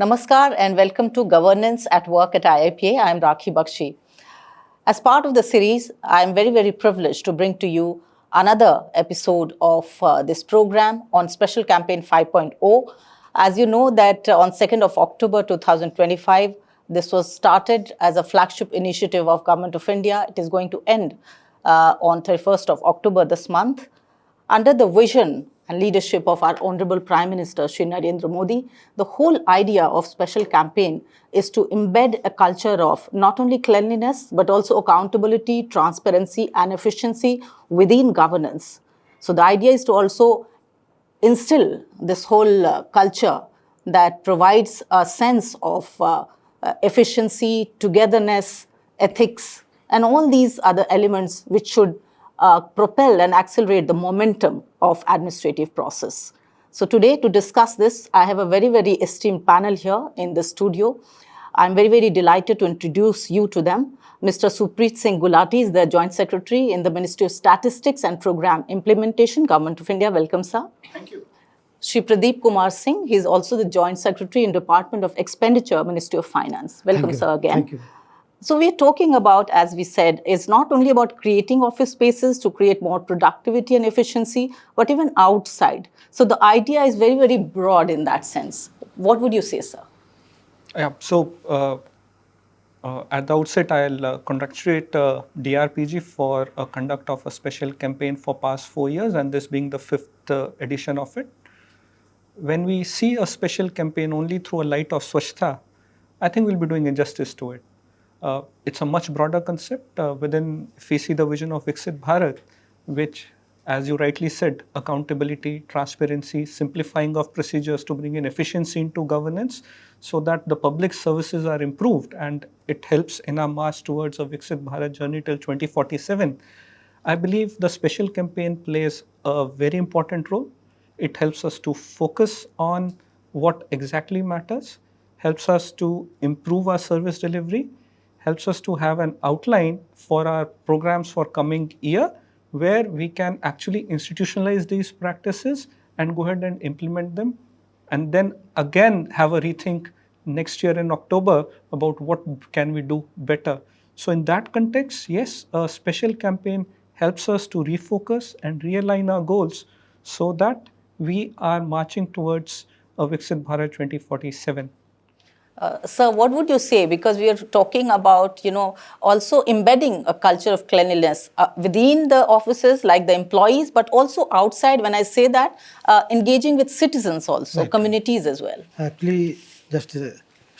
Namaskar and welcome to Governance at Work at IIPA. I am Rakhi Bakshi. As part of the series, I am very privileged to bring to you another episode of this program on Special Campaign 5.0. As you know that on 2nd of October 2025, this was started as a flagship initiative of Government of India. It is going to end on 31st of October this month. Under the vision and leadership of our Honorable Prime Minister, Shri Narendra Modi, the whole idea of special campaign is to embed a culture of not only cleanliness, but also accountability, transparency, and efficiency within governance. So the idea is to also instill this whole culture that provides a sense of efficiency, togetherness, ethics, and all these other elements which should propel and accelerate the momentum of administrative process. So today to discuss this, I have a very esteemed panel here in the studio. I'm very delighted to introduce you to them. Mr. Supreet Singh Gulati is the Joint Secretary in the Ministry of Statistics and Program Implementation, Government of India. Welcome, sir. Thank you. Shri Pradeep Kumar Singh, he is also the Joint Secretary in Department of Expenditure, Ministry of Finance. Welcome, sir, again. Thank you. So we're talking about, as we said, it's not only about creating office spaces to create more productivity and efficiency, but even outside. So the idea is very broad in that sense. What would you say, sir? Yeah, so at the outset, I'll congratulate DRPG for conduct of a special campaign for past 4 years, and this being the 5th edition of it. When we see a special campaign only through a light of Swachhta, I think we'll be doing injustice to it. It's a much broader concept within, if we see the vision of Viksit Bharat, which, as you rightly said, accountability, transparency, simplifying of procedures to bring in efficiency into governance so that the public services are improved and it helps in our march towards a Viksit Bharat journey till 2047. I believe the special campaign plays a very important role. It helps us to focus on what exactly matters, helps us to improve our service delivery, helps us to have an outline for our programs for coming year where we can actually institutionalize these practices and go ahead and implement them, and then again have a rethink next year in October about what can we do better. So in that context, yes, a special campaign helps us to refocus and realign our goals so that we are marching towards a Viksit Bharat 2047. Sir, what would you say? Because we are talking about, also embedding a culture of cleanliness within the offices, like the employees, but also outside. When I say that, engaging with citizens also, right. Communities as well. Actually, just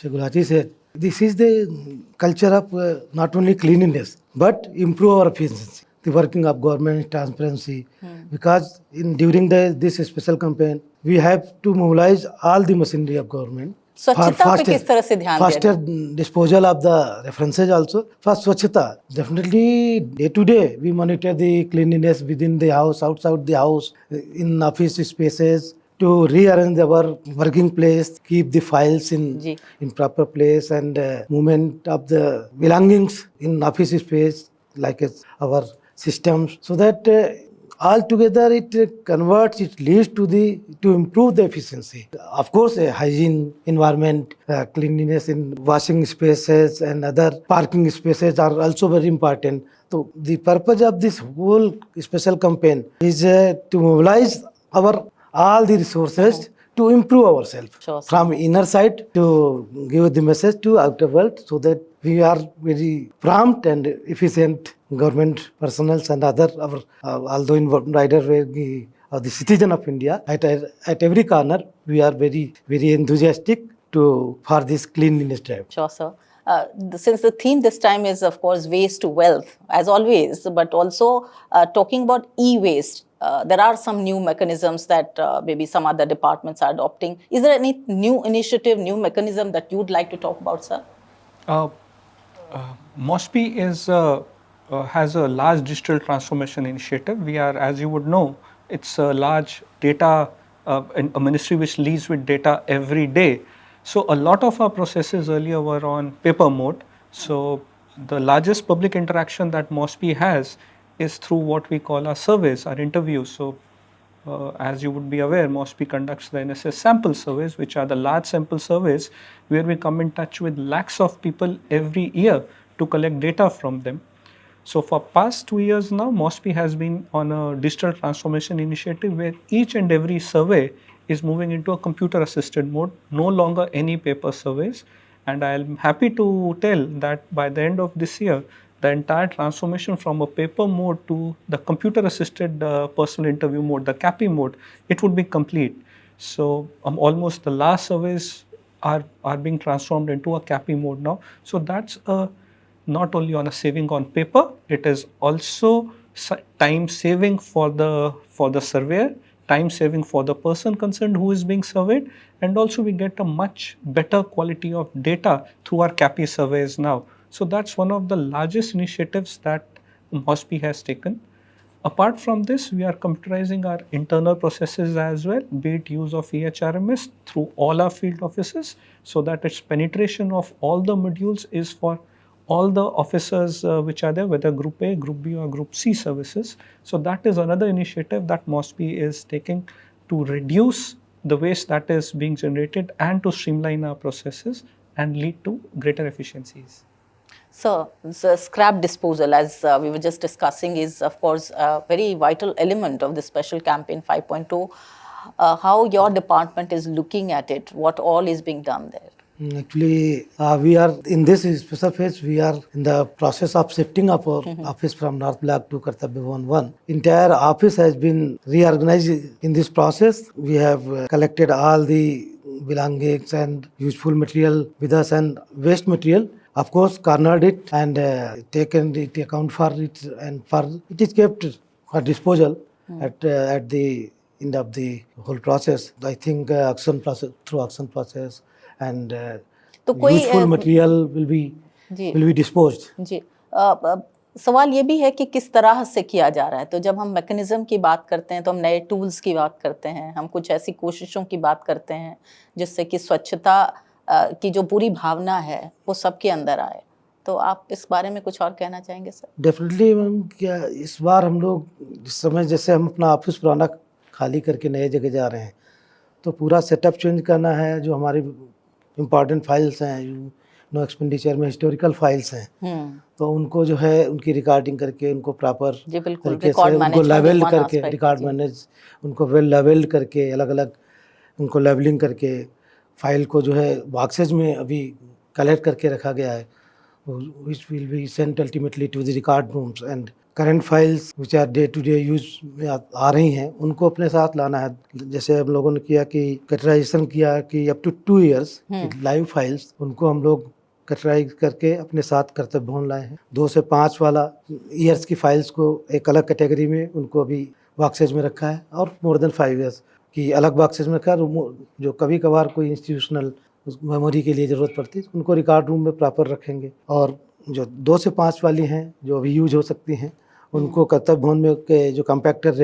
Gulati said, this is the culture of not only cleanliness, but improve our efficiency. The working of government, transparency, because during this special campaign, we have to mobilize all the machinery of government. Faster disposal of the references also. For Swachhata, definitely day to day we monitor the cleanliness within the house, outside the house, in office spaces, to rearrange our working place, keep the files in proper place, and movement of the belongings in office space like our systems, so that altogether it converts, it leads to improve the efficiency. Of course, hygiene, environment, cleanliness in washing spaces and other parking spaces are also very important. So the purpose of this whole special campaign is to mobilize all the resources to improve ourselves, sure, from inner side, to give the message to outer world, so that we are very prompt and efficient government personnel and other, although in wider way, the citizen of India, at every corner, we are very enthusiastic for this cleanliness drive. Sure, sir. Since the theme this time is, of course, waste to wealth, as always, but also talking about e-waste. There are some new mechanisms that maybe some other departments are adopting. Is there any new initiative, new mechanism that you would like to talk about, sir? MoS&PI has a large digital transformation initiative. We are, as you would know, it's a large data, a ministry which leads with data every day. So a lot of our processes earlier were on paper mode. So the largest public interaction that MoS&PI has is through what we call our surveys, our interviews. So As you would be aware, MoS&PI conducts the NSS sample surveys, which are the large sample surveys where we come in touch with lakhs of people every year to collect data from them. So for past 2 years now, MoS&PI has been on a digital transformation initiative where each and every survey is moving into a computer assisted mode, no longer any paper surveys. And I'm happy to tell that by the end of this year, the entire transformation from a paper mode to the computer assisted personal interview mode, the CAPI mode, it would be complete. So almost the last surveys are being transformed into a CAPI mode now. So that's a not only on a saving on paper, it is also time saving for the surveyor, time saving for the person concerned who is being surveyed, and also we get a much better quality of data through our CAPI surveys now. So that's one of the largest initiatives that MoS&PI has taken. Apart from this, we are computerizing our internal processes as well, be it use of EHRMS through all our field offices, so that its penetration of all the modules is for all the officers which are there, whether Group A, Group B, or Group C services. So that is another initiative that MoS&PI is taking to reduce the waste that is being generated and to streamline our processes and lead to greater efficiencies. So, the scrap disposal, as we were just discussing, is of course a very vital element of the special campaign 5.2. How your department is looking at it, what all is being done there? Actually, we are in this special phase. We are in the process of shifting up our office from North Block to Kartavya Bhavan 1. Entire office has been reorganized in this process. We have collected all the belongings and useful material with us and waste material. Of course, cornered it and taken it account for it, and for it is kept for disposal at the end of the whole process. I think auction process and तो कोई useful material will be disposed. जी सवाल ये भी है कि किस तरह से किया जा रहा है. तो जब हम मैकेनिज्म की बात करते हैं तो हम नए टूल्स की बात करते हैं, हम कुछ ऐसी कोशिशों की बात करते हैं जिससे कि स्वच्छता की जो पूरी भावना है वो सबके अंदर आए. तो आप इस बारे में कुछ और कहना चाहेंगे सर? डेफिनेटली मैम, क्या इस बार हम लोग जिस समय जैसे हम अपना ऑफिस पुराना खाली करके नए जगह जा रहे हैं तो पूरा सेटअप चेंज करना है. जो हमारी इम्पॉर्टेंट फाइल्स हैं, नो एक्सपेंडिचर में हिस्टोरिकल फाइल्स हैं, तो उनको जो है उनकी रिकॉर्डिंग करके उनको प्रॉपर तरीके से उनको लेवल्ड करके रिकॉर्ड मैनेज उनको वेल लेवल्ड करके अलग अलग उनको लेवलिंग करके फाइल को जो है बॉक्सेज में अभी कलेक्ट करके रखा गया है, which will be sent ultimately to the record rooms. And current files which are day to day use में आ रही हैं उनको अपने साथ लाना है. जैसे हम लोगों ने किया कि कैटेगराइजेशन किया कि up to 2 years live files उनको हम लोग कैटेगराइज करके अपने साथ कर्तव्य भवन लाए हैं. 2 से 5 वाला ईयर्स की फाइल्स को एक अलग कैटेगरी में उनको अभी बॉक्सेज में रखा है और मोर देन 5 years की अलग बॉक्सेज में रखा है. जो कभी कभार कोई इंस्टीट्यूशनल मेमोरी के लिए ज़रूरत पड़ती है उनको रिकॉर्ड रूम में प्रॉपर रखेंगे. और जो 2 से 5 वाली हैं जो अभी यूज हो सकती हैं उनको कर्तव्य भवन में के जो कंपैक्टर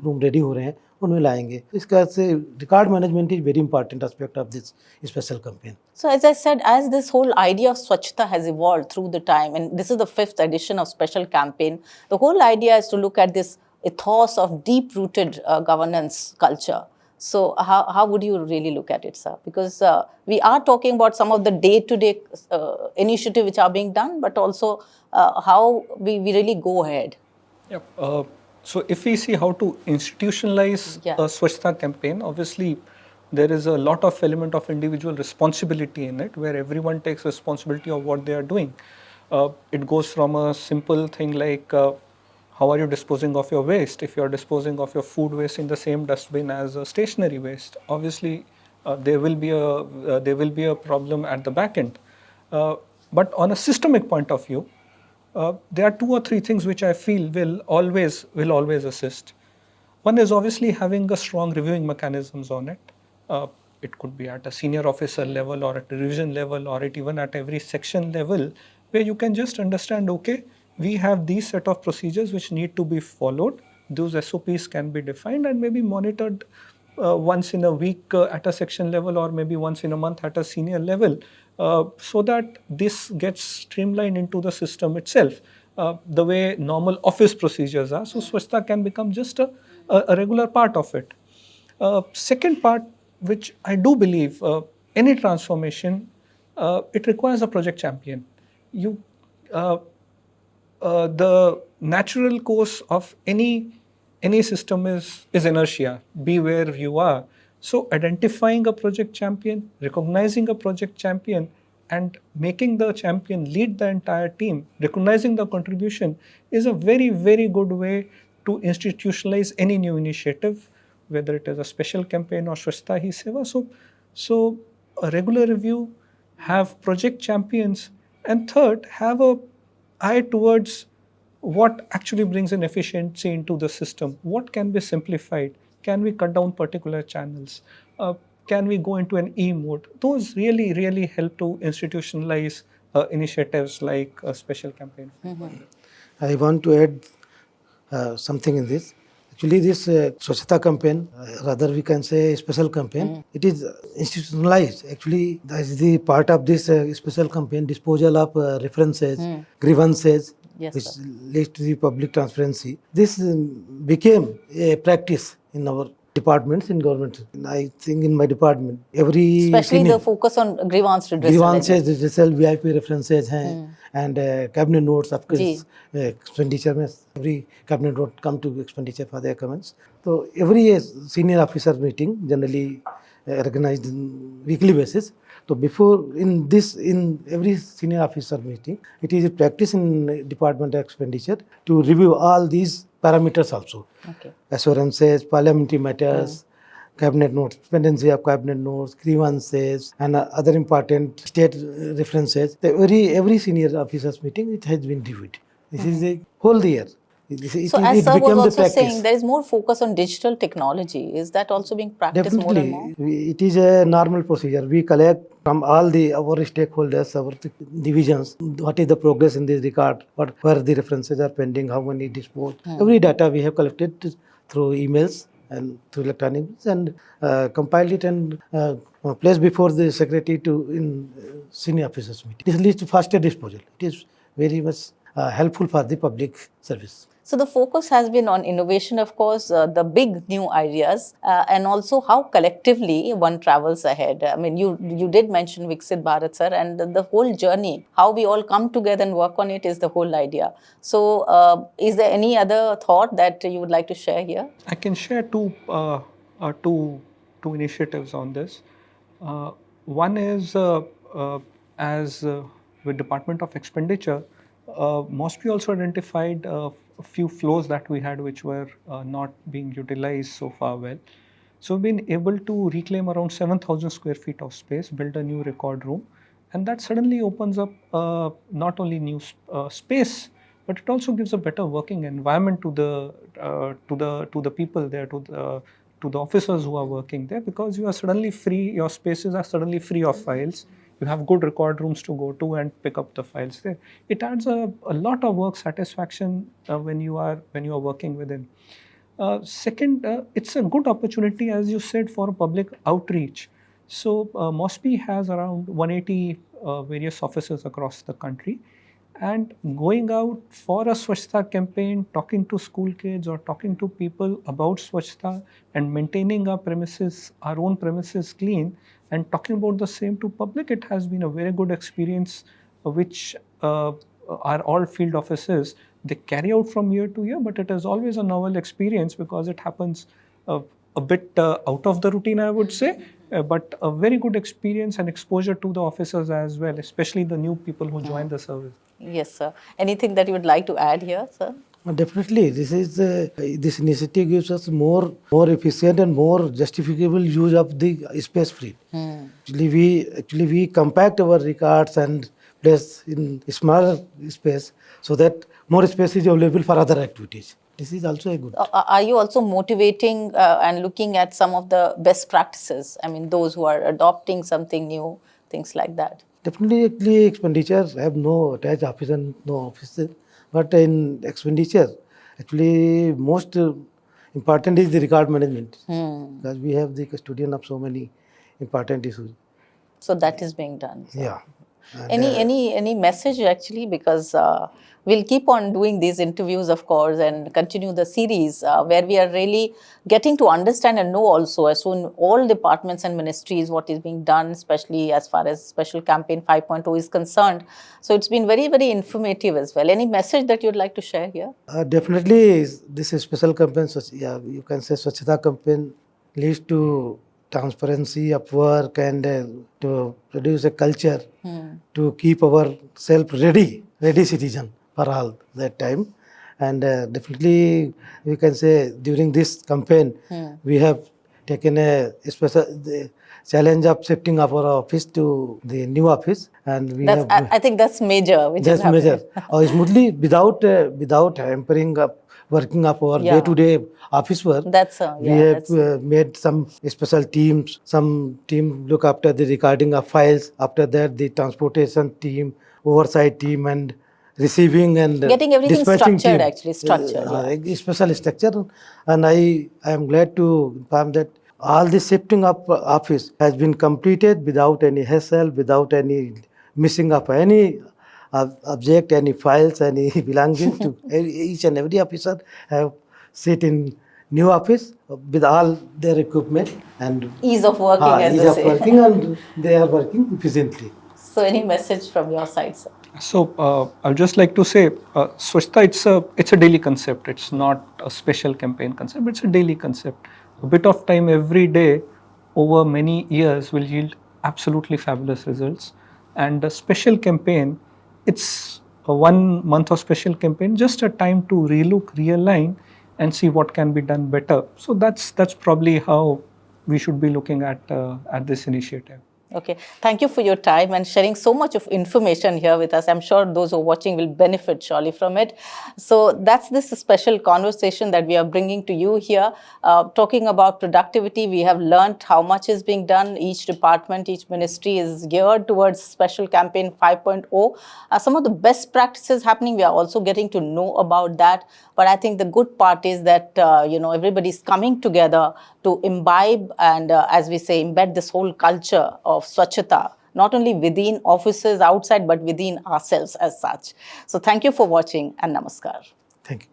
रूम रेडी हो रहे हैं उनमें लाएंगे. इस तरह से record management is very important aspect of this special campaign. So as I said, as this whole idea of Swachhta has evolved through the time, and this is the 5th edition of special campaign, the whole idea is to look at this ethos of deep-rooted governance culture. So how would you really look at it, sir? Because we are talking about some of the day-to-day initiatives which are being done, but also how we really go ahead. Yep. So if we see how to institutionalize a Swachhta campaign, obviously there is a lot of element of individual responsibility in it, where everyone takes responsibility of what they are doing. It goes from a simple thing like how are you disposing of your waste? If you are disposing of your food waste in the same dustbin as stationary waste, obviously there will be a problem at the back end. But on a systemic point of view, there are 2 or 3 things which I feel will always assist. One is obviously having a strong reviewing mechanisms on it. It could be at a senior officer level or at a division level or even at every section level, where you can just understand, okay, we have these set of procedures which need to be followed. Those SOPs can be defined and maybe monitored once in a week at a section level or maybe once in a month at a senior level, so that this gets streamlined into the system itself, the way normal office procedures are. So Swachhta can become just a a regular part of it. Second part, which I do believe, any transformation, it requires a project champion. You, uh, the natural course of any system is inertia. Be where you are. So identifying a project champion, recognizing a project champion, and making the champion lead the entire team, recognizing the contribution, is a very good way to institutionalize any new initiative, whether it is a special campaign or Swachhta Hi Seva. So a regular review, have project champions, and third, have a eye towards what actually brings an efficiency into the system. What can be simplified? Can we cut down particular channels? Can we go into an E mode? Those really help to institutionalize initiatives like a special campaign. I want to add something in this. Actually, this Swachhata campaign, rather we can say special campaign, it is institutionalized. Actually, that is the part of this special campaign, disposal of references, grievances, Yes, which sir. leads to the public transparency. This became a practice in our departments in government. I think in my department, every Especially senior the focus on grievance redressal. grievances जैसे VIP references हैं and cabinet notes of जी. expenditure में every cabinet note come to expenditure for their comments. So every senior officer meeting generally organized in weekly basis. So before in every senior officer meeting, it is a practice in department expenditure to review all these parameters also. Okay. Assurances, parliamentary matters, cabinet notes, dependency of cabinet notes, grievances, and other important state references. Every senior officers meeting, it has been reviewed. This is a whole year. So as sir was became the also practice. saying, there is more focus on digital technology. Is that also being practiced more and more? Definitely, it is a normal procedure. We collect from all our stakeholders, our divisions, what is the progress in this regard, where the references are pending, how many disposed. Every data we have collected through emails and through electronic means and compiled it and placed before the secretary to in senior officers meeting. This leads to faster disposal. It is very much helpful for the public service. So the focus has been on innovation, of course, the big new ideas, and also how collectively one travels ahead. I mean, you did mention Viksit Bharat, sir, and the whole journey, how we all come together and work on it is the whole idea. So is there any other thought that you would like to share here? I can share two initiatives on this. One is as with Department of Expenditure, MoS&PI also identified a few flows that we had which were not being utilized so far well. So we've been able to reclaim around 7,000 square feet of space, build a new record room, and that suddenly opens up not only new space, but it also gives a better working environment to the people there, to the officers who are working there, because you are suddenly free. Your spaces are suddenly free of files. You have good record rooms to go to and pick up the files there. It adds a lot of work satisfaction when you are working within. Second, it's a good opportunity, as you said, for public outreach. So MoS&PI has around 180 various offices across the country, and going out for a Swachhta campaign, talking to school kids or talking to people about Swachhta and maintaining our own premises clean, and talking about the same to public, it has been a very good experience, which are all field offices. They carry out from year to year, but it is always a novel experience because it happens a bit out of the routine, I would say, but a very good experience and exposure to the officers as well, especially the new people who join the service. Yes, sir. Anything that you would like to add here, sir? Definitely, this initiative gives us more efficient and more justifiable use of the space free. Actually we compact our records and place in smaller space so that more space is available for other activities. This is also a good. Are you also motivating and looking at some of the best practices? I mean, those who are adopting something new, things like that. Definitely, actually, expenditures have no attached office and no office. But in expenditure, actually, most important is the record management. Because we have the custodian of so many important issues. So that is being done. Sir. Yeah. And, Any message actually, because we'll keep on doing these interviews, of course, and continue the series where we are really getting to understand and know also as soon all departments and ministries what is being done, especially as far as Special Campaign 5.0 is concerned. So it's been very, very informative as well. Any message that you'd like to share here? Definitely, this is special campaign. Yeah, you can say Swachhata campaign leads to transparency of work and to produce a culture to keep ourselves ready citizen for all that time. And definitely, we can say during this campaign, we have taken a special challenge of shifting our office to the new office, and we That's, have. I think that's major, which is That's happening. major. Smoothly without hampering up working up our Yeah. day-to-day office work. That's We yeah, have that's made some special teams. Some team look after the recording of files. After that, the transportation team, oversight team, and receiving and getting everything dispatching structured, team. actually structured. Yeah. A special structure, and I am glad to inform that all the shifting of office has been completed without any hassle, without any missing of any object, any files, any belongings to each and every officer have sit in new office with all their equipment and Ease of working, as ease they of say. working, and they are working efficiently. So, any message from your side, sir? So I would just like to say, Swachhta, it's a daily concept. It's not a special campaign concept. It's a daily concept. A bit of time every day over many years will yield absolutely fabulous results. And a special campaign, it's a 1 month of special campaign, just a time to relook, realign, and see what can be done better. So that's probably how we should be looking at this initiative. Okay, thank you for your time and sharing so much of information here with us. I'm sure those who are watching will benefit surely from it. So that's this special conversation that we are bringing to you here, talking about productivity. We have learned how much is being done. Each department, each ministry is geared towards Special Campaign 5.0. Some of the best practices happening, we are also getting to know about that. But I think the good part is that, everybody's coming together to imbibe and, as we say, embed this whole culture of Swachhata, not only within offices outside, but within ourselves as such. So thank you for watching, and namaskar. Thank you.